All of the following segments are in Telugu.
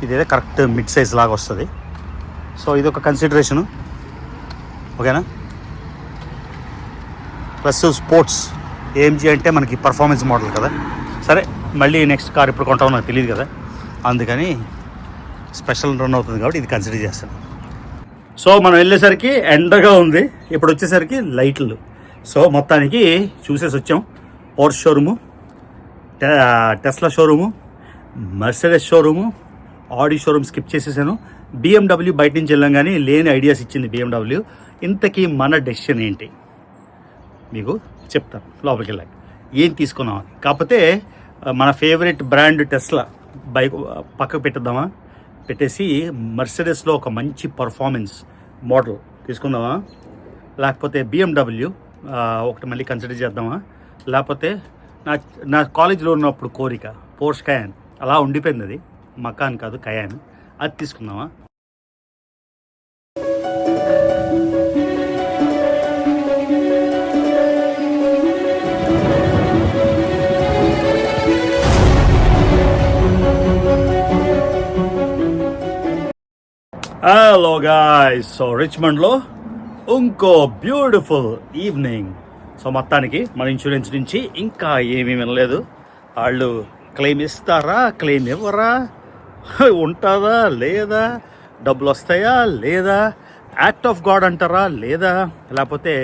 ఇదేదో కరెక్ట్ మిడ్ సైజ్ లాగా వస్తుంది. సో ఇది ఒక కన్సిడరేషను, ఓకేనా. ప్లస్ స్పోర్ట్స్ ఏఎంజీ అంటే మనకి పర్ఫార్మెన్స్ మోడల్ కదా. సరే మళ్ళీ నెక్స్ట్ కార్ ఎప్పుడు కొంటామో నాకు తెలియదు కదా, అందుకని స్పెషల్ రన్ అవుతుంది కాబట్టి ఇది కన్సిడర్ చేస్తాను. సో మనం వెళ్ళేసరికి ఎండగా ఉంది, ఇప్పుడు వచ్చేసరికి లైట్లు. సో మొత్తానికి చూసేసి వచ్చాం. Porsche showroom, Tesla showroom, Mercedes showroom, Audi showroom skip చేసేసాను. BMW బయట నుంచి వెళ్ళాం కానీ లేని ఐడియాస్ ఇచ్చింది BMW. ఇంతకీ మన డెసిషన్ ఏంటి మీకు చెప్తాను లోపలికి వెళ్ళాక ఏం తీసుకున్నాం అని. కాకపోతే మన ఫేవరెట్ బ్రాండ్ టెస్లా బైక్ పక్కకు పెట్టేద్దామా, పెట్టేసి మర్సిడెస్లో ఒక మంచి పర్ఫార్మెన్స్ మోడల్ తీసుకుందామా, లేకపోతే BMW ఒకటి మళ్ళీ కన్సిడర్ చేద్దామా, లేకపోతే నా కాలేజీలో ఉన్నప్పుడు కోరిక పోర్ష్ కయాన్ అలా ఉండిపోయింది, అది మకాన్ కాదు కయాన్, అది తీసుకుందామా. హలో గాయ్స్, సో రిచ్మండ్లో ఇంకో బ్యూటిఫుల్ ఈవినింగ్. సో మొత్తానికి మన ఇన్సూరెన్స్ నుంచి ఇంకా ఏమీ వినలేదు. వాళ్ళు క్లెయిమ్ ఇస్తారా, క్లెయిమ్ ఇవ్వరా, ఉంటుందా లేదా, డబ్బులు వస్తాయా లేదా, యాక్ట్ ఆఫ్ గాడ్ అంటారా లేదా, లేకపోతే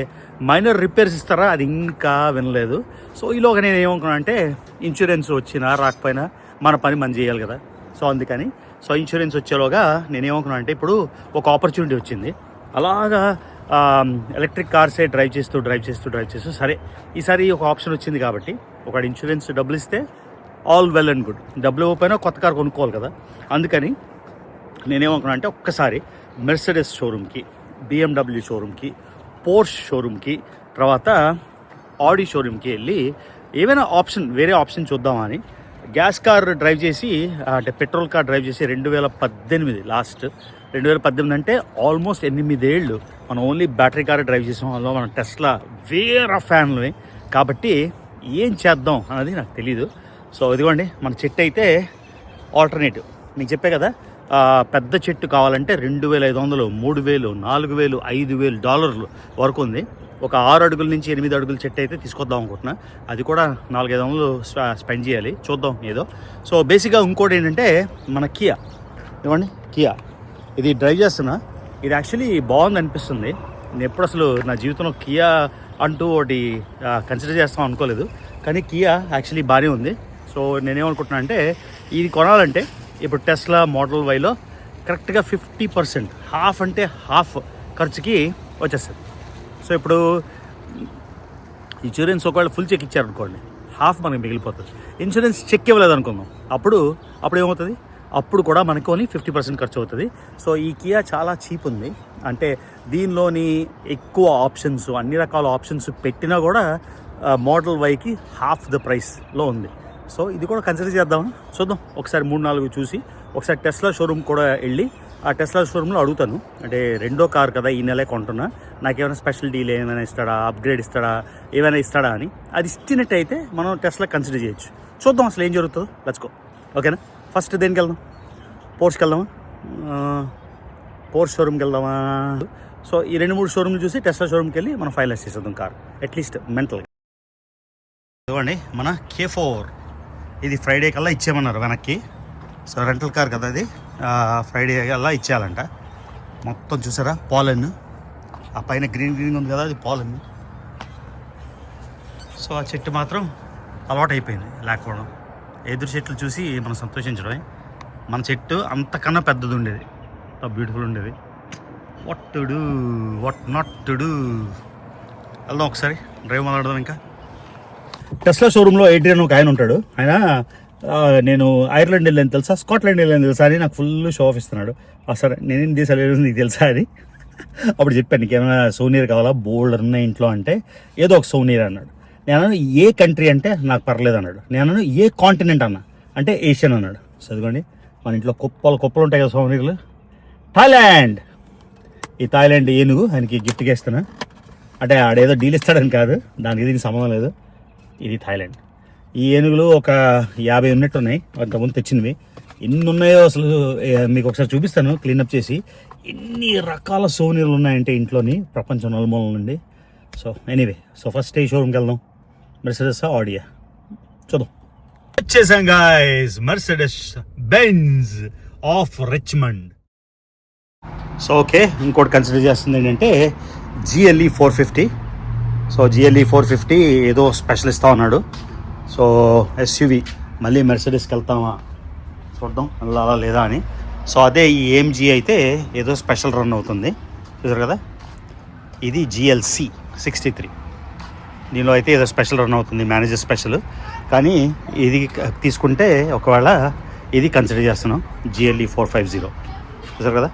మైనర్ రిపేర్స్ ఇస్తారా, అది ఇంకా వినలేదు. సో ఈలోగా నేను ఏమనుకున్నా అంటే ఇన్సూరెన్స్ వచ్చినా రాకపోయినా మన పని మనం చేయాలి కదా. సో అందుకని ఇన్సూరెన్స్ వచ్చేలోగా నేనేమనుకున్నా అంటే ఇప్పుడు ఒక ఆపర్చునిటీ వచ్చింది. అలాగా ఎలక్ట్రిక్ కార్సే డ్రైవ్ చేస్తూ సరే ఈసారి ఒక ఆప్షన్ వచ్చింది కాబట్టి ఒక ఇన్సూరెన్స్ డబ్బులు ఇస్తే ఆల్ వెల్ అండ్ గుడ్, డబ్బులు ఇవ్వకపోయినా కొత్త కార్ కొనుక్కోవాలి కదా. అందుకని నేనేమనుకున్నా అంటే ఒక్కసారి మెర్సిడెస్ షోరూమ్కి, BMW షోరూమ్కి, పోర్ష్ షోరూమ్కి, తర్వాత ఆడి షోరూమ్కి వెళ్ళి ఏమైనా వేరే ఆప్షన్ చూద్దామని. గ్యాస్ కార్ డ్రైవ్ చేసి అంటే పెట్రోల్ కార్ డ్రైవ్ చేసి 2018 లాస్ట్ 2018 అంటే ఆల్మోస్ట్ 8 ఏళ్ళు మనం ఓన్లీ బ్యాటరీ కార్ డ్రైవ్ చేసాం. అందులో మన టెస్లా వేరే ఫ్యాన్లు కాబట్టి ఏం చేద్దాం అన్నది నాకు తెలీదు. సో ఇదిగోండి మన చెట్టు అయితే ఆల్టర్నేటివ్ మీకు చెప్పే కదా, పెద్ద చెట్టు కావాలంటే 2500, 3000, 4000, $5000 వరకు ఉంది. ఒక 6 అడుగుల నుంచి 8 అడుగుల చెట్టు అయితే తీసుకొద్దాం అనుకుంటున్నా. అది కూడా 4-500 స్పెండ్ చేయాలి, చూద్దాం ఏదో. సో బేసిక్గా ఇంకోటి ఏంటంటే మన కియా, ఇవ్వండి కియా, ఇది డ్రైవ్ చేస్తున్నా. ఇది యాక్చువల్లీ బాగుంది అనిపిస్తుంది. నేను ఎప్పుడు అసలు నా జీవితంలో కియా అంటూ ఒకటి కన్సిడర్ చేస్తాం అనుకోలేదు, కానీ కియా యాక్చువల్లీ బాగానే ఉంది. సో నేనేమనుకుంటున్నా అంటే ఇది కొనాలంటే ఇప్పుడు టెస్లా మోడల్ వైలో కరెక్ట్గా 50%, హాఫ్ అంటే హాఫ్ ఖర్చుకి వచ్చేస్తుంది. సో ఇప్పుడు ఇన్సూరెన్స్ ఒకవేళ ఫుల్ చెక్ ఇచ్చారనుకోండి, హాఫ్ మనకి మిగిలిపోతుంది. ఇన్సూరెన్స్ చెక్ ఇవ్వలేదు అనుకుందాం, అప్పుడు ఏమవుతుంది, అప్పుడు కూడా మనకు ఓన్లీ 50% ఖర్చు అవుతుంది. సో ఈ కియా చాలా చీప్ ఉంది, అంటే దీనిలోని ఎక్కువ ఆప్షన్స్, అన్ని రకాల ఆప్షన్స్ పెట్టినా కూడా మోడల్ వైకి హాఫ్ ద ప్రైస్లో ఉంది. సో ఇది కూడా కన్సిడర్ చేద్దాం, చూద్దాం. ఒకసారి 3-4 చూసి ఒకసారి టెస్లా షోరూమ్ కూడా వెళ్ళి ఆ టెస్లా షోరూంలో అడుగుతాను. అంటే రెండో కార్ కదా, ఈ నెలే కొంటున్నా, నాకేమైనా స్పెషల్ డీల్ ఏమైనా ఇస్తాడా, అప్గ్రేడ్ ఇస్తాడా, ఏమైనా ఇస్తాడా అని. అది ఇచ్చినట్టయితే మనం టెస్లా కన్సిడర్ చేయొచ్చు. చూద్దాం అసలు ఏం జరుగుతుందో. లెట్స్ గో, ఓకేనా. ఫస్ట్ దేనికి వెళ్దాం, పోర్ష్కి వెళ్దామా, పోర్ష్ షోరూమ్కి వెళ్దామా. సో ఈ 2-3 షోరూమ్లు చూసి టెస్లా షోరూమ్కి వెళ్ళి మనం ఫైనలైజ్ చేసేద్దాం కార్, అట్లీస్ట్ మెంటల్గా. ఇవ్వండి మన K4, ఇది ఫ్రైడే కల్లా ఇచ్చేయమన్నారు వెనక్కి. సో రెంటల్ కార్ కదా అది, ఫ్రైడే కల్లా ఇచ్చేయాలంట. మొత్తం చూసారా పాలన్, ఆ పైన గ్రీన్ ఉంది కదా, అది పాలన్. సో ఆ చెట్టు మాత్రం అలవాటు అయిపోయింది లేకపోవడం. ఎదురు చెట్లు చూసి మనం సంతోషించడమే. మన చెట్టు అంతకన్నా పెద్దది ఉండేది, బ్యూటిఫుల్ ఉండేది. What to do, what not to do. వెళ్దాం ఒకసారి, డ్రైవ్ మాట్లాడదాం. ఇంకా టెస్లా షోరూంలో ఏడ్రియన్ ఒక ఆయన ఉంటాడు. ఆయన నేను ఐర్లాండ్ వెళ్ళాను తెలుసా, స్కాట్లాండ్ వెళ్ళాను తెలుసా అని నాకు ఫుల్ షో ఆఫ్ ఇస్తున్నాడు. సరే నేనేం దేశాలు వెళ్ళాను నీకు తెలుసా అని అప్పుడు చెప్పాను, నీకేమైనా సోనీర్ కావాలా, బోల్డ్ ఉన్నాయి ఇంట్లో అంటే ఏదో ఒక సోనీర్ అన్నాడు. నేను ఏ కంట్రీ అంటే నాకు పర్లేదు అన్నాడు. నేను ఏ కాంటినెంట్ అన్నా అంటే ఏషియన్ అన్నాడు. చదువుకోండి, మన ఇంట్లో కుప్పలు ఉంటాయి కదా సోనీర్లు. థాయిలాండ్, ఈ థాయిలాండ్ ఏనుగు ఆయనకి గిఫ్ట్గా ఇస్తున్నా. అంటే ఆడేదో డీల్ ఇస్తాడని కాదు, దానికి దీనికి సంబంధం లేదు. ఇది థాయిలాండ్. ఈ ఏనుగులు ఒక 50 ఉన్నట్టున్నాయి, అంతకుముందు తెచ్చినవి. ఎన్ని ఉన్నాయో అసలు మీకు ఒకసారి చూపిస్తాను క్లీనప్ చేసి. ఎన్ని రకాల సోనీలు ఉన్నాయంటే ఇంట్లోని, ప్రపంచం నలుమూల నుండి. సో ఎనీవే, సో ఫస్ట్ ఈ షోరూమ్కి వెళ్దాం. మెర్సిడెస్ ఆడియా చూద్దాం. వచ్చేసాం guys, Mercedes Benz of Richmond. So okay, ఇంకోటి కన్సిడర్ చేస్తుంది ఏంటంటే GLE 450. సో GLE 450 ఏదో స్పెషల్ ఇస్తా ఉన్నాడు. సో SUV మళ్ళీ మెర్సిడెస్కి వెళ్తామా చూద్దాం అలా లేదా అని. సో అదే ఈ AMG అయితే ఏదో స్పెషల్ రన్ అవుతుంది, చూసారు కదా. ఇది GLC 63, దీనిలో అయితే ఏదో స్పెషల్ రన్ అవుతుంది, మేనేజర్ స్పెషల్. కానీ ఇది తీసుకుంటే ఒకవేళ ఇది కన్సిడర్ చేస్తున్నాం, GLE 450, చూసారు కదా.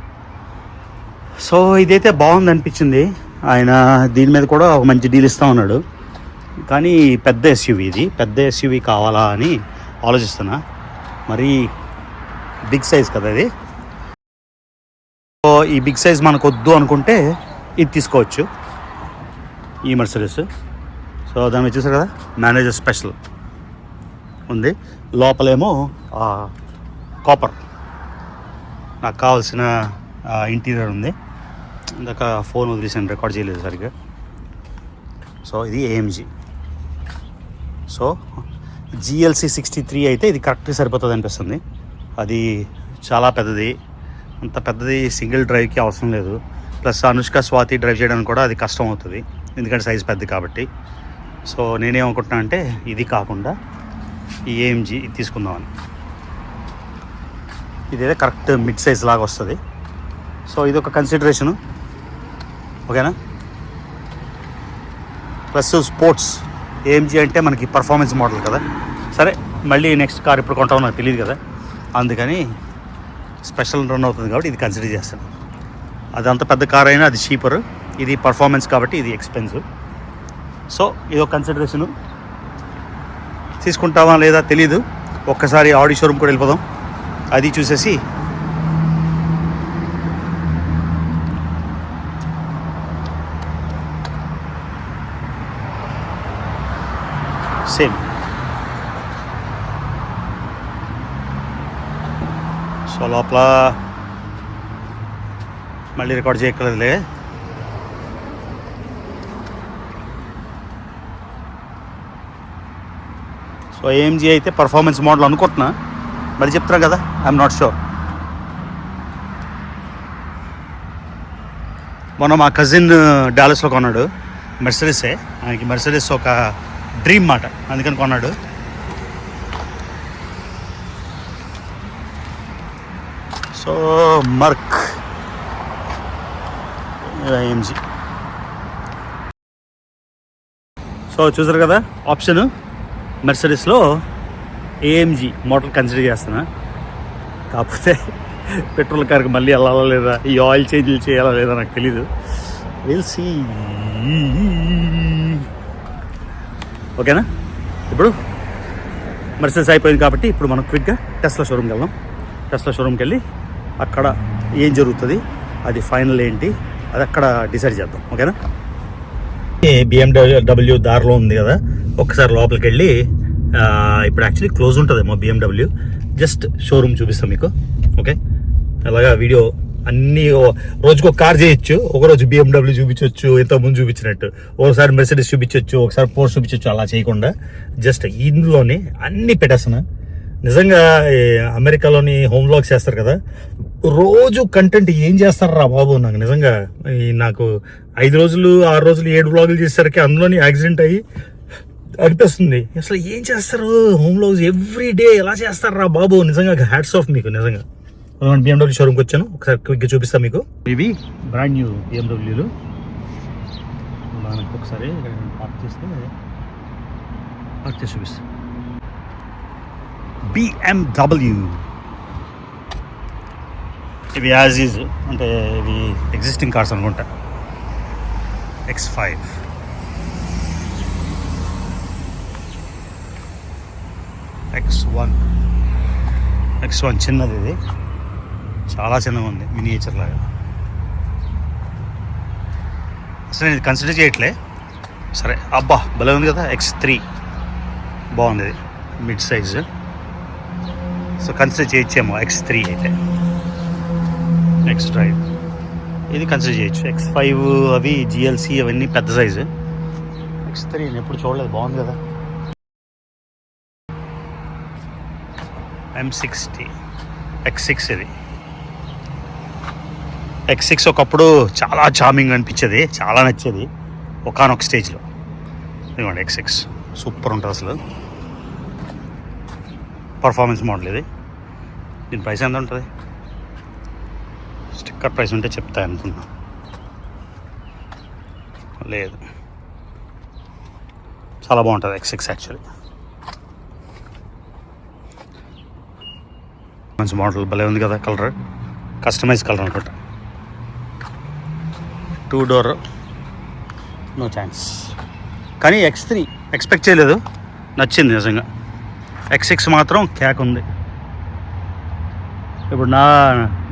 సో ఇదైతే బాగుంది అనిపించింది. ఆయన దీని మీద కూడా ఒక మంచి డీల్ ఇస్తూ ఉన్నాడు. కానీ పెద్ద SUV, ఇది పెద్ద SUV కావాలా అని ఆలోచిస్తున్నా. మరి బిగ్ సైజ్ కదా ఇది. సో ఈ బిగ్ సైజ్ మనకు వద్దు అనుకుంటే ఇది తీసుకోవచ్చు, ఈ మెర్సిడెస్. సో దాని మీద చూసారు కదా, మేనేజర్ స్పెషల్ ఉంది. లోపలేమో కాపర్ నాకు కావాల్సిన ఇంటీరియర్ ఉంది. ఇందాక ఫోన్ వదిలేసాను, రికార్డ్ చేయలేదు సరిగ్గా. సో ఇది AMG. సో GLC 63 అయితే ఇది కరెక్ట్గా సరిపోతుంది అనిపిస్తుంది. అది చాలా పెద్దది, అంత పెద్దది సింగిల్ డ్రైవ్కి అవసరం లేదు. ప్లస్ అనుష్క స్వాతి డ్రైవ్ చేయడానికి కూడా అది కష్టం అవుతుంది, ఎందుకంటే సైజ్ పెద్దది కాబట్టి. సో నేనేమనుకుంటున్నా అంటే ఇది కాకుండా ఈ AMG తీసుకుందామని. ఇదైతే కరెక్ట్ మిడ్ సైజ్ లాగా వస్తుంది. సో ఇది ఒక కన్సిడరేషను, ఓకేనా. ప్లస్ స్పోర్ట్స్, AMG అంటే మనకి పర్ఫార్మెన్స్ మోడల్ కదా. సరే, మళ్ళీ నెక్స్ట్ కార్ ఇప్పుడు కొంటామో నాకు తెలియదు కదా, అందుకని స్పెషల్ రన్ అవుతుంది కాబట్టి ఇది కన్సిడర్ చేస్తాను. అది అంత పెద్ద కార్ అయినా అది చీపర్, ఇది పర్ఫార్మెన్స్ కాబట్టి ఇది ఎక్స్పెన్సివ్. సో ఇది ఒక కన్సిడరేషను. తీసుకుంటామా లేదా తెలీదు, ఒక్కసారి ఆడి షోరూమ్ కూడా వెళ్ళిపోదాం, అది చూసేసి సేమ్. సో లోపల మళ్ళీ రికార్డ్ చేయక్కర్లేదులే. సో AMG అయితే పర్ఫార్మెన్స్ మోడల్ అనుకుంటున్నా, మరి చెప్తున్నా కదా, ఐఎమ్ నాట్ షూర్. మొన్న మా కజిన్ డాలస్లో కొన్నాడు మెర్సిడెస్సే. ఆయనకి మెర్సిడెస్ ఒక డ్రీమ్ మాట, అందుకని కొన్నాడు. So మర్క్ AMG. సో చూసారు కదా ఆప్షన్, మెర్సిడెస్లో AMG మోడల్ కన్సిడర్ చేస్తున్నా. కాకపోతే పెట్రోల్ కార్కి మళ్ళీ వెళ్ళాలా లేదా, ఈ ఆయిల్ చేంజ్లు చేయాలా లేదా నాకు తెలీదు. Will see. ఓకేనా. ఇప్పుడు మెర్సిడెస్ అయిపోయింది కాబట్టి ఇప్పుడు మనం క్విక్గా టెస్లా షోరూమ్కి వెళ్దాం. టెస్లా షోరూమ్కి వెళ్ళి అక్కడ ఏం జరుగుతుంది, అది ఫైనల్ ఏంటి, అది అక్కడ డిసైడ్ చేద్దాం. ఓకేనా. BMW దారిలో ఉంది కదా, ఒక్కసారి లోపలికి వెళ్ళి, ఇప్పుడు యాక్చువల్లీ క్లోజ్ ఉంటుందేమో BMW, జస్ట్ షోరూమ్ చూపిస్తాం మీకు. ఓకే, అలాగా వీడియో అన్నీ రోజుకు ఒక కార్ చేయొచ్చు, ఒకరోజు BMW చూపించవచ్చు, ఇంతకుముందు చూపించినట్టు, ఒకసారి మెర్సిడెస్ చూపించవచ్చు, ఒకసారి పోర్ష్ చూపించవచ్చు. అలా చేయకుండా జస్ట్ ఇందులోనే అన్నీ పెట్టేస్తున్నా. నిజంగా అమెరికాలోని హోమ్ వ్లాగ్స్ చేస్తారు కదా, రోజు కంటెంట్ ఏం చేస్తారా బాబు. నాకు నిజంగా నాకు 5 రోజులు 6 రోజులు 7 వ్లాగులు చేసేసరికి అందులోని యాక్సిడెంట్ అయ్యి అనిపిస్తుంది, అసలు ఏం చేస్తారు హోమ్ వ్లాగ్స్ ఎవ్రీ డే, ఎలా చేస్తారా బాబు. నిజంగా హ్యాట్స్ ఆఫ్ మీకు. నిజంగా BMW షోరూమ్కి వచ్చాను, ఒకసారి క్విక్గా చూపిస్తాను మీకు. ఇవి బ్రాండ్ న్యూ BMWలు. మనకు ఒకసారి పార్క్ చేసి చూపిస్తాను. BMW ఇవి యాజ్ ఈజ్ అంటే ఇవి ఎగ్జిస్టింగ్ కార్స్ అనుకుంటా. X5, X1 చిన్నది, ఇది చాలా చిన్నగా ఉంది, మినియేచర్ లాగా. అసలు నేను ఇది కన్సిడర్ చేయట్లే. సరే, అబ్బా భలే ఉంది కదా. X3 బాగుంది, మిడ్ సైజ్. సో కన్సిడర్ చేయొచ్చేమో X3 అయితే, నెక్స్ట్ డ్రైవ్ ఇది కన్సిడర్ చేయొచ్చు. X5 అవి GLC అవన్నీ పెద్ద సైజు. X3 నేను ఎప్పుడు చూడలేదు, బాగుంది కదా. M60 X6 ఇది. X6 ఒకప్పుడు చాలా చార్మింగ్ అనిపించేది, చాలా నచ్చేది ఒకానొక స్టేజ్లో. ఇదిగోండి X6 సూపర్ ఉంటుంది అసలు, పర్ఫార్మెన్స్ మోడల్ ఇది. దీని ప్రైస్ ఎంత ఉంటుంది? స్టిక్కర్ ప్రైస్ ఉంటే చెప్తా అనుకున్నా, లేదు. చాలా బాగుంటుంది X6 యాక్చువల్లీ, మంచి మోడల్ భలే ఉంది కదా. కలర్ కస్టమైజ్ కలర్ అనుకుంటా. 2 డోర్, నో ఛాన్స్. కానీ X3 ఎక్స్పెక్ట్ చేయలేదు, నచ్చింది నిజంగా. X6 మాత్రం క్యాక్ ఉంది. ఇప్పుడు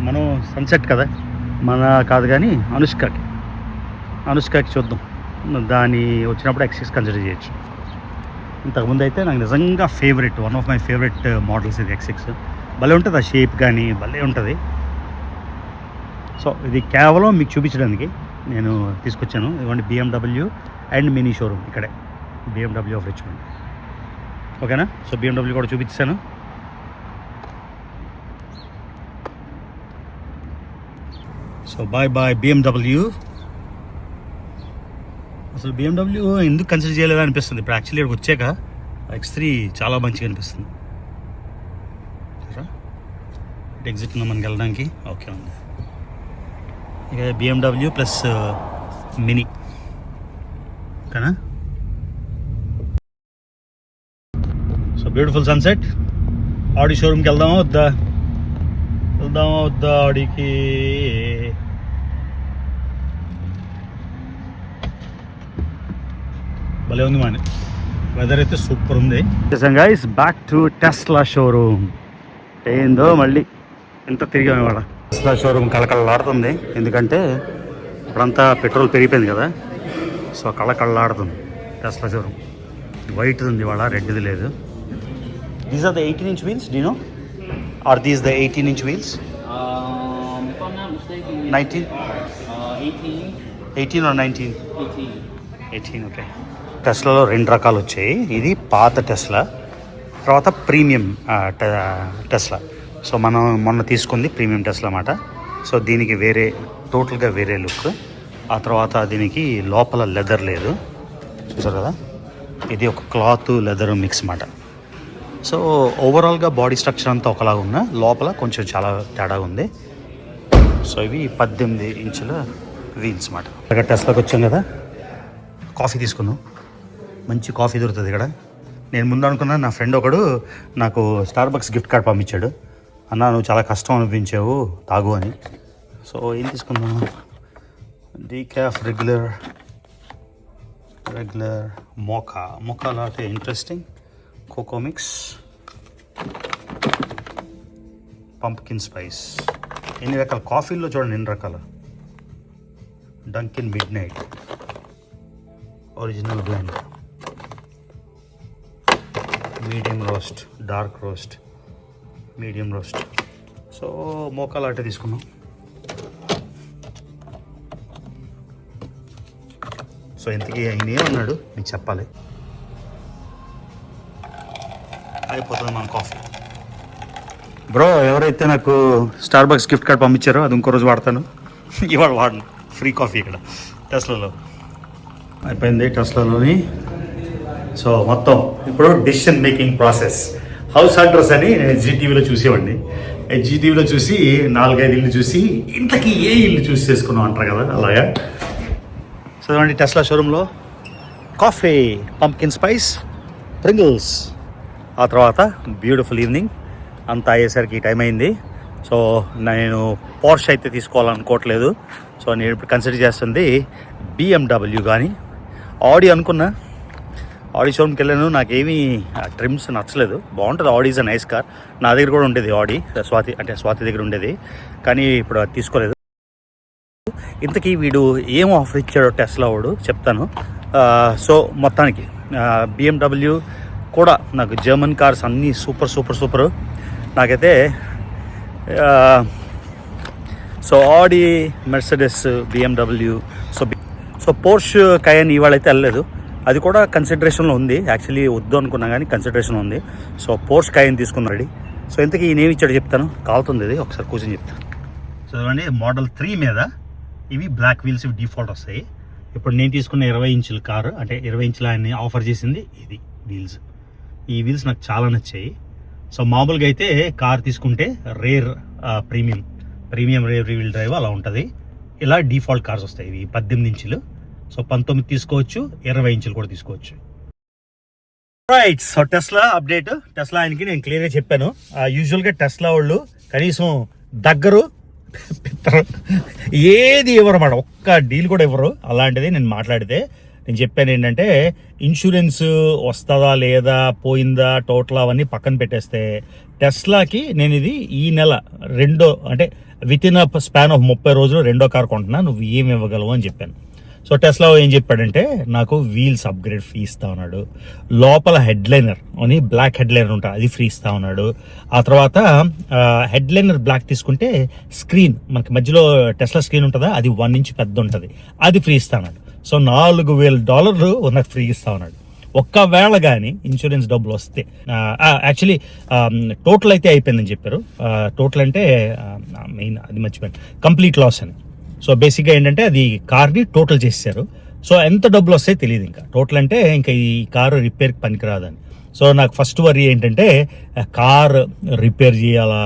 మనం సన్సెట్ కదా, మన కాదు కానీ అనుష్కకి చూద్దాం, దాని వచ్చినప్పుడు X6 కన్సిడర్ చేయొచ్చు. ఇంతకుముందు అయితే నాకు నిజంగా favourite, one of my favourite models ఇది X6. భలే ఉంటుంది ఆ షేప్ కానీ, భలే ఉంటుంది. సో ఇది కేవలం మీకు చూపించడానికి నేను తీసుకొచ్చాను. ఇదిగోండి BMW అండ్ మినీ షోరూమ్ ఇక్కడే, BMW ఆఫ్ రిచ్మండ్. ఓకేనా? సో BMW కూడా చూపించాను. So bye BMW. అసలు BMW ఎందుకు కన్సిడర్ చేయలేదా అనిపిస్తుంది ఇప్పుడు యాక్చువల్లీ ఇక్కడికి వచ్చాక. X3 చాలా మంచిగా అనిపిస్తుంది. ఎగ్జిట్ ఉందా మనకి వెళ్ళడానికి? ఓకే ఉంది. ఇక BMW ప్లస్ మినీ, ఓకేనా? So beautiful sunset. ఆడి షోరూమ్కి వెళ్దామా వద్దా ఆడికి? భలే ఉంది మన వెదర్ అయితే సూపర్ ఉంది. Guys back to Tesla showroom. ఏందో మళ్ళీ ఎంత తిరిగాము ఇవాళ. టెస్లా షోరూమ్ కళకళలాడుతుంది, ఎందుకంటే ఇప్పుడంతా పెట్రోల్ పెరిగిపోయింది కదా. సో కళకళలాడుతుంది టెస్లా షోరూమ్. వైట్ ఉంది ఇవాళ, రెడ్ది లేదు. These are the 18-inch wheels, do you know? Are these the 18-inch wheels? If I'm not mistaken, 19? 18 or 19? 18. Okay. టెస్లాలో 2 రకాలు వచ్చాయి. ఇది పాత టెస్లా, తర్వాత ప్రీమియం టెస్లా. సో మనం మొన్న తీసుకుంది ప్రీమియం టెస్లా అన్నమాట. సో దీనికి టోటల్గా వేరే లుక్. ఆ తర్వాత దీనికి లోపల లెదర్ లేదు, చూసారు కదా. ఇది ఒక క్లాత్ లెదర్ మిక్స్ అన్నమాట. సో ఓవరాల్గా బాడీ స్ట్రక్చర్ అంతా ఒకలాగా ఉన్న, లోపల కొంచెం చాలా తేడా ఉంది. సో ఇవి 18 ఇంచుల వీల్స్ అన్నమాట. ఇక్కడ టెస్లాకి వచ్చాం కదా, కాఫీ తీసుకుందాం. మంచి కాఫీ దొరుకుతుంది ఇక్కడ. నేను ముందు అనుకున్నా, నా ఫ్రెండ్ ఒకడు నాకు స్టార్బక్స్ గిఫ్ట్ కార్డ్ పంపించాడు. అన్న నువ్వు చాలా కష్టం అనిపించావు, తాగు అని. సో ఏం తీసుకుందాం? Decaf, regular mocha latte interesting, cocoa mix, pumpkin spice. ఎన్ని రకాల కాఫీల్లో చూడండి, ఎన్ని రకాలు. Dunkin midnight original blend, medium roast, dark roast, medium roast. So mocha latte తీసుకున్నాం. సో ఇంతకీ ఆయన ఏమన్నాడు మీకు చెప్పాలి. అయిపోతుంది మన కాఫీ. బ్రో ఎవరైతే నాకు స్టార్బక్స్ గిఫ్ట్ కార్డ్ పంపించారో అది ఇంకో రోజు వాడతాను, ఇవాళ వాడను. ఫ్రీ కాఫీ ఇక్కడ టెస్లాలో. అయిపోయింది టెస్లాలోని. సో మొత్తం ఇప్పుడు decision making process. House address అని నేను జీటీవీలో చూసేవాడిని. జీటీవీలో చూసి 4-5 ఇల్లు చూసి ఇంతకీ ఏ ఇల్లు చూసి చేసుకున్నాం అంటారు కదా, అలాగా. సో చూడండి టెస్లా షోరూంలో కాఫీ, పంప్కిన్ స్పైస్, ప్రింగిల్స్. ఆ తర్వాత బ్యూటిఫుల్ ఈవినింగ్ అంతా అయ్యేసరికి టైం అయింది. సో నేను పోర్ష్ అయితే తీసుకోవాలనుకోవట్లేదు. సో నేను ఇప్పుడు కన్సిడర్ చేస్తుంది BMW కానీ ఆడి అనుకున్నా. ఆడి షోరూమ్కి వెళ్ళాను, నాకేమీ ట్రిమ్స్ నచ్చలేదు. బాగుంటుంది, ఆడి ఈజ్ అ నైస్ కార్. నా దగ్గర కూడా ఉండేది ఆడి, స్వాతి దగ్గర ఉండేది, కానీ ఇప్పుడు అది తీసుకోలేదు. ఇంతకీ వీడు ఏం ఆఫర్ ఇచ్చాడో టెస్లా వాడు చెప్తాను. సో మొత్తానికి BMW కూడా నాకు జర్మన్ కార్స్ అన్నీ సూపర్. నాకైతే సో ఆడి, మెర్సిడెస్, BMW, సో పోర్ష్ కయన్ ఇవాళైతే వెళ్ళలేదు. అది కూడా కన్సిడరేషన్లో ఉంది. యాక్చువల్లీ వద్దు అనుకున్నా కానీ కన్సిడరేషన్ ఉంది. సో పోర్ష్ కయన్ తీసుకున్నాడు. సో ఇంతకీ ఈయన ఏమి ఇచ్చాడు చెప్తాను. కాలుతుంది ఇది, ఒకసారి కూర్చొని చెప్తాను. సో చూడండి, మోడల్ 3 మీద ఇవి బ్లాక్ వీల్స్, ఇవి డిఫాల్ట్ వస్తాయి. ఇప్పుడు నేను తీసుకున్న 20 ఇంచుల కారు, అంటే 20 ఇంచుల ఆయన ఆఫర్ చేసింది ఇది వీల్స్. ఈ వీల్స్ నాకు చాలా నచ్చాయి. సో మామూలుగా అయితే కార్ తీసుకుంటే rear premium rear wheel drive అలా ఉంటుంది. ఇలా డిఫాల్ట్ కార్స్ వస్తాయి. ఇవి 18 ఇంచులు. సో 19 తీసుకోవచ్చు, 20 ఇంచులు కూడా తీసుకోవచ్చు. Right. So Tesla update. Tesla ఆయనకి నేను క్లియర్గా చెప్పాను. యూజువల్గా టెస్లా వాళ్ళు కనీసం దగ్గరు ఏది ఇవ్వరు అన్నమాట, ఒక్క డీల్ కూడా ఇవ్వరు. అలాంటిది నేను మాట్లాడితే నేను చెప్పాను ఏంటంటే, ఇన్సూరెన్స్ వస్తుందా లేదా, పోయిందా, టోటల్ అవన్నీ పక్కన పెట్టేస్తే టెస్లాకి నేను ఇది ఈ నెల అంటే with in a span of 30 రోజులు 2వ కార్ కొంటున్నా, నువ్వు ఏమి ఇవ్వగలవు అని చెప్పాను. సో టెస్లా ఏం చెప్పాడంటే, నాకు వీల్స్ అప్గ్రేడ్ ఫ్రీ ఇస్తా ఉన్నాడు, లోపల హెడ్లైనర్ అని బ్లాక్ హెడ్లైనర్ ఉంటుంది అది ఫ్రీ ఇస్తా ఉన్నాడు. ఆ తర్వాత హెడ్లైనర్ బ్లాక్ తీసుకుంటే స్క్రీన్, మనకి మధ్యలో టెస్లా స్క్రీన్ ఉంటుందా, అది 1 ఇంచ్ పెద్ద ఉంటుంది, అది ఫ్రీ ఇస్తా ఉన్నాడు. సో $4,000 నాకు ఫ్రీ ఇస్తా ఉన్నాడు. ఒక్కవేళ కానీ ఇన్సూరెన్స్ డబ్బులు వస్తే, యాక్చువల్లీ టోటల్ అయితే అయిపోయిందని చెప్పారు. టోటల్ అంటే మెయిన్ అది మర్చిపోయాను, కంప్లీట్ లాస్ అని. సో బేసిక్గా ఏంటంటే అది కార్ని టోటల్ చేశారు. సో ఎంత డబ్బులు వస్తాయో తెలియదు. ఇంకా టోటల్ అంటే ఇంకా ఈ కారు రిపేర్కి పనికిరాదని. సో నాకు ఫస్ట్ వరీ ఏంటంటే, కార్ రిపేర్ చేయాలా,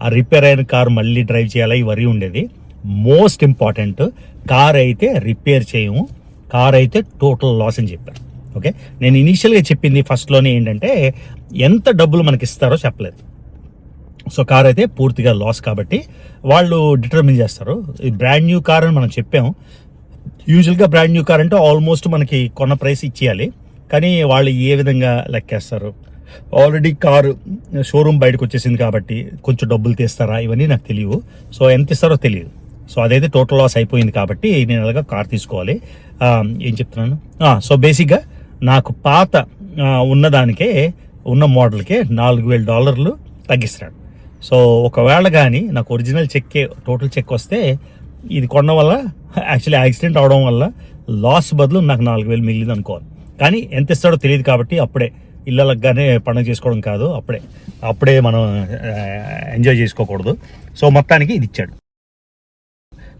ఆ రిపేర్ అయిన కారు మళ్ళీ డ్రైవ్ చేయాలా, ఈ వరీ ఉండేది. మోస్ట్ ఇంపార్టెంట్, కార్ అయితే రిపేర్ చేయము, కార్ అయితే టోటల్ లాస్ అని చెప్పారు. ఓకే, నేను ఇనీషియల్గా చెప్పింది ఫస్ట్లోనే ఏంటంటే, ఎంత డబ్బులు మనకి ఇస్తారో చెప్పలేదు. సో కార్ అయితే పూర్తిగా లాస్ కాబట్టి వాళ్ళు డిటర్మిన్ చేస్తారు. ఈ బ్రాండ్ న్యూ కార్ అని మనం చెప్పాము. యూజువల్గా బ్రాండ్ న్యూ కార్ అంటే ఆల్మోస్ట్ మనకి కొన్న ప్రైస్ ఇచ్చేయాలి, కానీ వాళ్ళు ఏ విధంగా లెక్కేస్తారు, ఆల్రెడీ కారు షోరూమ్ బయటకు వచ్చేసింది కాబట్టి కొంచెం డబ్బులు తీస్తారా, ఇవన్నీ నాకు తెలియవు. సో ఎంత ఇస్తారో తెలియదు. సో అదైతే టోటల్ లాస్ అయిపోయింది కాబట్టి నేను అలాగా కార్ తీసుకోవాలి. ఏం చెప్తున్నాను, సో బేసిక్గా నాకు పాత ఉన్నదానికే, ఉన్న మోడల్కే $4,000 తగ్గిస్తున్నాడు. సో ఒకవేళ కానీ నాకు ఒరిజినల్ టోటల్ చెక్ వస్తే, ఇది కొనడం వల్ల యాక్చువల్లీ యాక్సిడెంట్ అవడం వల్ల లాస్ బదులు నాకు 4,000 మిగిలింది అనుకోవాలి. కానీ ఎంత ఇస్తాడో తెలియదు కాబట్టి అప్పుడే ఇళ్ళగానే పండుగ చేసుకోవడం కాదు, అప్పుడే మనం ఎంజాయ్ చేసుకోకూడదు. సో మొత్తానికి ఇది ఇచ్చాడు.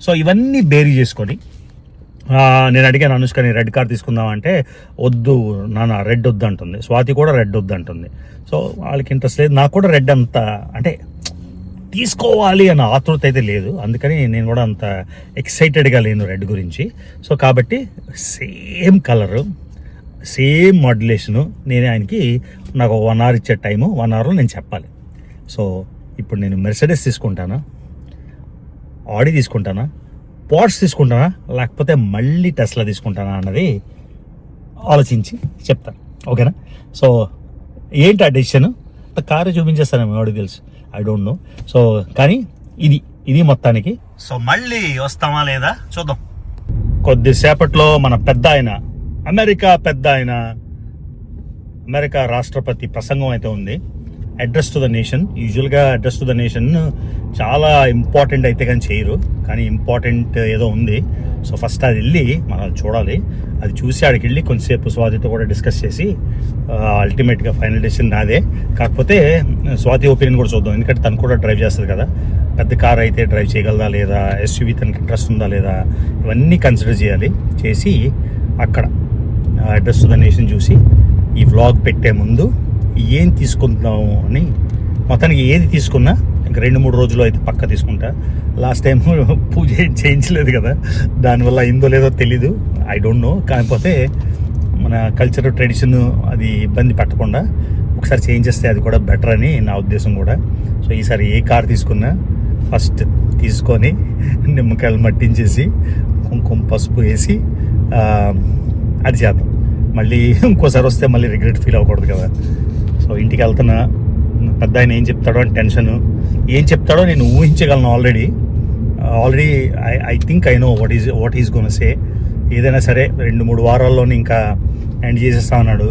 సో ఇవన్నీ బేరీ చేసుకొని నేను అడిగాను అనుష్కని, రెడ్ కార్ తీసుకుందాం అంటే, వద్దు నాన్న రెడ్ వద్దు అంటుంది. స్వాతి కూడా రెడ్ వద్దు అంటుంది. సో వాళ్ళకి ఇంట్రెస్ట్ లేదు. నాకు కూడా రెడ్ అంత అంటే తీసుకోవాలి అన్న ఆతృత అయితే లేదు. అందుకని నేను కూడా అంత ఎక్సైటెడ్గా లేను రెడ్ గురించి. సో కాబట్టి సేమ్ కలరు, సేమ్ మాడ్యులేషను, నేను ఆయనకి నాకు 1 hour ఇచ్చే టైము, 1 hourలో నేను చెప్పాలి. సో ఇప్పుడు నేను మెర్సిడెస్ తీసుకుంటానా, ఆడి తీసుకుంటానా, పోర్ష్ తీసుకుంటానా, లేకపోతే మళ్ళీ టెస్లా తీసుకుంటానా అన్నది ఆలోచించి చెప్తాను. ఓకేనా? సో ఏంటి ఆ డెసిషన్, కారు చూపించేస్తాను, ఎవరికి తెలుసు, ఐ డోంట్ నో. సో కానీ ఇది మొత్తానికి. సో మళ్ళీ వస్తామా లేదా చూద్దాం. కొద్దిసేపట్లో మన పెద్ద ఆయన, అమెరికా రాష్ట్రపతి ప్రసంగం అయితే ఉంది. Address to the nation. యూజువల్గా అడ్రస్ టు ద నేషన్ చాలా ఇంపార్టెంట్ అయితే కానీ చేయరు, కానీ ఇంపార్టెంట్ ఏదో ఉంది. సో ఫస్ట్ అది వెళ్ళి మనం చూడాలి. అది చూసి ఆడికి వెళ్ళి కొంచెంసేపు స్వాతితో కూడా డిస్కస్ చేసి అల్టిమేట్గా ఫైనల్ డెసిషన్ నాదే. కాకపోతే స్వాతి ఒపీనియన్ కూడా చూద్దాం, ఎందుకంటే తను కూడా డ్రైవ్ చేస్తుంది కదా. పెద్ద కార్ అయితే డ్రైవ్ చేయగలదా లేదా, ఎస్యూవీ తనకి ఇంట్రెస్ట్ ఉందా లేదా, ఇవన్నీ కన్సిడర్ చేసి అక్కడ అడ్రస్ టు ద నేషన్ చూసి ఈ వ్లాగ్ పెట్టే ముందు ఏం తీసుకుంటున్నాము అని, మొత్తానికి ఏది తీసుకున్నా ఇంకా 2-3 రోజులు అయితే పక్క తీసుకుంటా. లాస్ట్ టైం పూజ చేయించలేదు కదా, దానివల్ల అయిందో లేదో తెలీదు, ఐ డోంట్ నో. కాకపోతే మన కల్చర్ ట్రెడిషన్ అది ఇబ్బంది పెట్టకుండా ఒకసారి చేంజేస్తే అది కూడా బెటర్ అని నా ఉద్దేశం కూడా. సో ఈసారి ఏ కార్ తీసుకున్నా ఫస్ట్ తీసుకొని నిమ్మకాయలు మట్టించేసి కుంకుమ పసుపు వేసి అది చేద్దాం. మళ్ళీ ఇంకోసారి వస్తే మళ్ళీ రిగ్రెట్ ఫీల్ అవ్వకూడదు కదా. సో ఇంటికి వెళ్తున్నా, పెద్ద ఆయన ఏం చెప్తాడో అని టెన్షను. ఏం చెప్తాడో నేను ఊహించగలను already. I think I know what is gonna say. ఏదైనా సరే 2-3 వారాల్లోనే ఇంకా ఎండ్ చేసేస్తా అన్నాడు.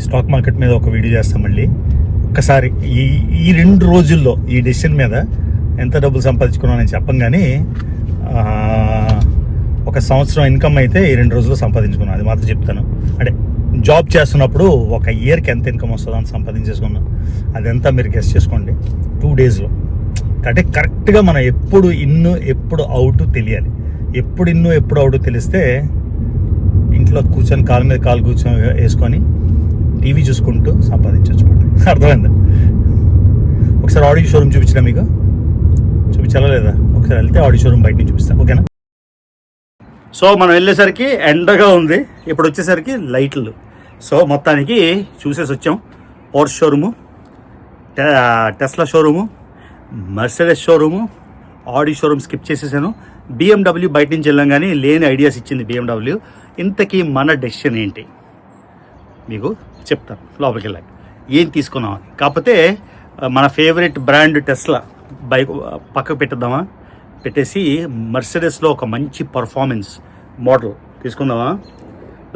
స్టాక్ మార్కెట్ మీద ఒక వీడియో చేస్తాం, మళ్ళీ ఒక్కసారి ఈ 2 రోజుల్లో ఈ డెసిషన్ మీద ఎంత డబ్బులు సంపాదించుకున్నానని చెప్పం కానీ ఒక సంవత్సరం ఇన్కమ్ అయితే ఈ 2 రోజుల్లో సంపాదించుకున్నాను. అది మాత్రం చెప్తాను. అంటే జాబ్ చేస్తున్నప్పుడు ఒక ఇయర్కి ఎంత ఇన్కమ్ వస్తుందో అని సంపాదించేసుకున్నాం. అదంతా మీరు గెస్ట్ చేసుకోండి 2 డేస్లో. అంటే కరెక్ట్గా మనం ఎప్పుడు ఇన్ను ఎప్పుడు అవుట్ తెలియాలి. ఎప్పుడు ఇన్ను ఎప్పుడు అవుట్ తెలిస్తే ఇంట్లో కూర్చొని కాలు మీద కాలు కూర్చొని వేసుకొని టీవీ చూసుకుంటూ సంపాదించవచ్చు. అర్థమైందా? ఒకసారి ఆడియో షోరూమ్ చూపించినా మీకు చూపించాలా లేదా? ఒకసారి వెళ్తే ఆడియో షోరూమ్ బయట నుంచి చూపిస్తాను. ఓకేనా? సో మనం వెళ్ళేసరికి ఎండగా ఉంది, ఇప్పుడు వచ్చేసరికి లైట్లు. సో మొత్తానికి చూసేసి వచ్చాం. Porsche showroom, Tesla showroom, Mercedes showroom, Audi showroom skip చేసేసాను. BMW బయట నుంచి వెళ్ళాం కానీ లేని ఐడియాస్ ఇచ్చింది BMW. ఇంతకీ మన డెసిషన్ ఏంటి మీకు చెప్తాను లోపలికి వెళ్ళాక ఏం తీసుకున్నాం. కాకపోతే మన ఫేవరెట్ బ్రాండ్ టెస్లా బైక్ పక్కకు పెట్టేద్దామా, పెట్టేసి మర్సిడెస్లో ఒక మంచి పర్ఫార్మెన్స్ మోడల్ తీసుకుందామా,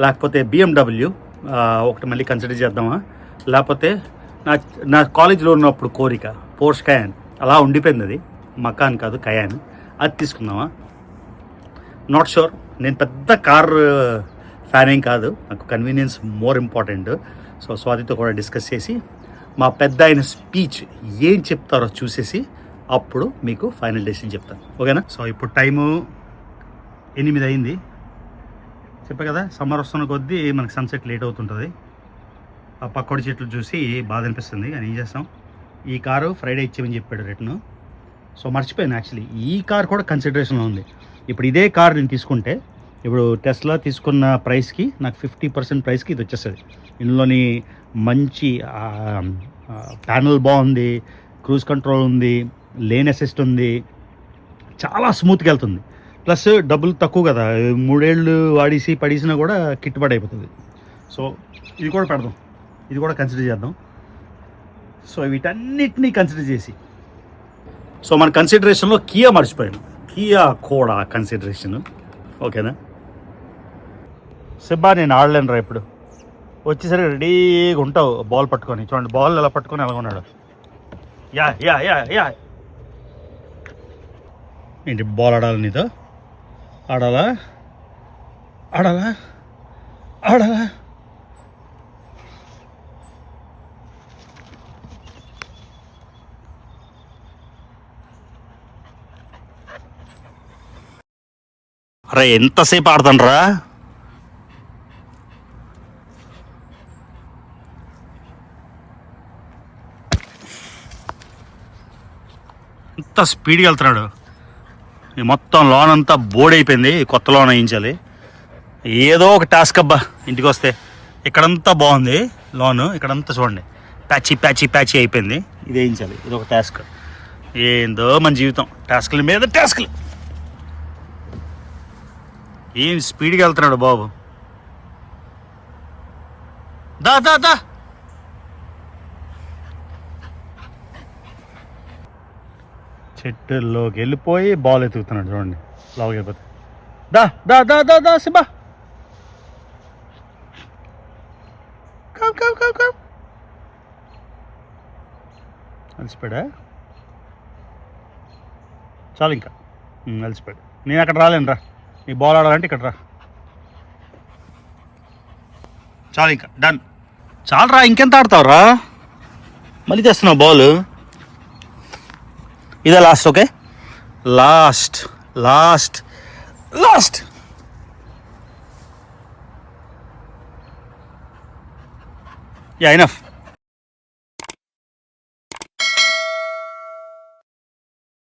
లేకపోతే BMW ఒకటి మళ్ళీ కన్సిడర్ చేద్దామా, లేకపోతే నా కాలేజీలో ఉన్నప్పుడు కోరిక పోర్ష్ కయాన్ అలా ఉండిపోయింది. అది మకాన్ కాదు కయాన్, అది తీసుకుందామా? Not sure. నేను పెద్ద కార్ ఫ్యాన్ ఏం కాదు, నాకు కన్వీనియన్స్ మోర్ ఇంపార్టెంట్. సో స్వాతితో కూడా డిస్కస్ చేసి మా పెద్ద ఆయన స్పీచ్ ఏం చెప్తారో చూసేసి అప్పుడు మీకు ఫైనల్ డెసిషన్ చెప్తాను. ఓకేనా? సో ఇప్పుడు టైము 8 అయింది. చెప్పా కదా, సమ్మర్ వస్తున్న కొద్దీ మనకి సన్సెట్ లేట్ అవుతుంటుంది. ఆ పక్కడి చెట్లు చూసి బాధ అనిపిస్తుంది. కానీ ఏం చేస్తాం, ఈ కారు ఫ్రైడే ఇచ్చేమని చెప్పాడు రిటర్ను. సో మర్చిపోయాను యాక్చువల్లీ, ఈ కార్ కూడా కన్సిడరేషన్లో ఉంది. ఇప్పుడు ఇదే కార్ నేను తీసుకుంటే, ఇప్పుడు టెస్లా తీసుకున్న ప్రైస్కి నాకు 50% ప్రైస్కి ఇది వచ్చేస్తుంది. ఇందులోని మంచి ప్యానల్ బాగుంది, క్రూజ్ కంట్రోల్ ఉంది, లేన్ అసిస్ట్ ఉంది, చాలా స్మూత్గా వెళ్తుంది. ప్లస్ డబ్బులు తక్కువ కదా, 3 ఏళ్ళు వాడేసి పడేసినా కూడా కిట్టుబాటు అయిపోతుంది. సో ఇది కూడా పెడదాం, ఇది కూడా కన్సిడర్ చేద్దాం. సో వీటన్నిటినీ కన్సిడర్ చేసి, సో మన కన్సిడరేషన్లో కియా మర్చిపోయాను, కియా కూడా కన్సిడరేషన్. ఓకేనా? సిబ్బా నేను ఆడలేను రా ఇప్పుడు. వచ్చేసరికి రెడీగా ఉంటావు బాల్ పట్టుకొని. చూడండి బాల్ ఎలా పట్టుకొని ఎలాగొన్నాడు. యా యా యా యా ఏంటి బాల్ ఆడాలి నీతో? ఆడాలా ఆడాలా ఆడాలా? అరే ఎంతసేపు ఆడతాను రా? ఎంత స్పీడ్గా వెళ్తున్నాడు. ఈ మొత్తం లోన్ అంతా బోర్డ్ అయిపోయింది, కొత్త లోన్ వేయించాలి. ఏదో ఒక టాస్క్ అబ్బా ఇంటికి వస్తే. ఇక్కడంతా బాగుంది లోను, ఇక్కడంతా చూడండి ప్యాచీ ప్యాచీ ప్యాచీ అయిపోయింది. ఇది వేయించాలి, ఇది ఒక టాస్క్. ఏందో మన జీవితం, టాస్క్ల మీద టాస్క్లు. ఏం స్పీడ్గా వెళ్తున్నాడు బాబు. దా దా దా చెట్టుల్లోకి వెళ్ళిపోయి బాల్ ఎత్తుకుతున్నాడు చూడండి, లోకి వెళ్ళిపోతే. దా దా దా దా దా సిబ్బా, కమ్ కమ్ కమ్ కమ్. అలసిపోయాడా? చాలు ఇంకా, అలసిపోయాడు. నేను అక్కడ రాలేను రా, నీ బాల్ ఆడాలంటే ఇక్కడ రా. చాలు ఇంకా, డన్. చాలు రా, ఇంకెంత ఆడతావురా? మళ్ళీ తెస్తున్నావు బాల్. ఇదే last. Okay, last last last. Yeah, enough.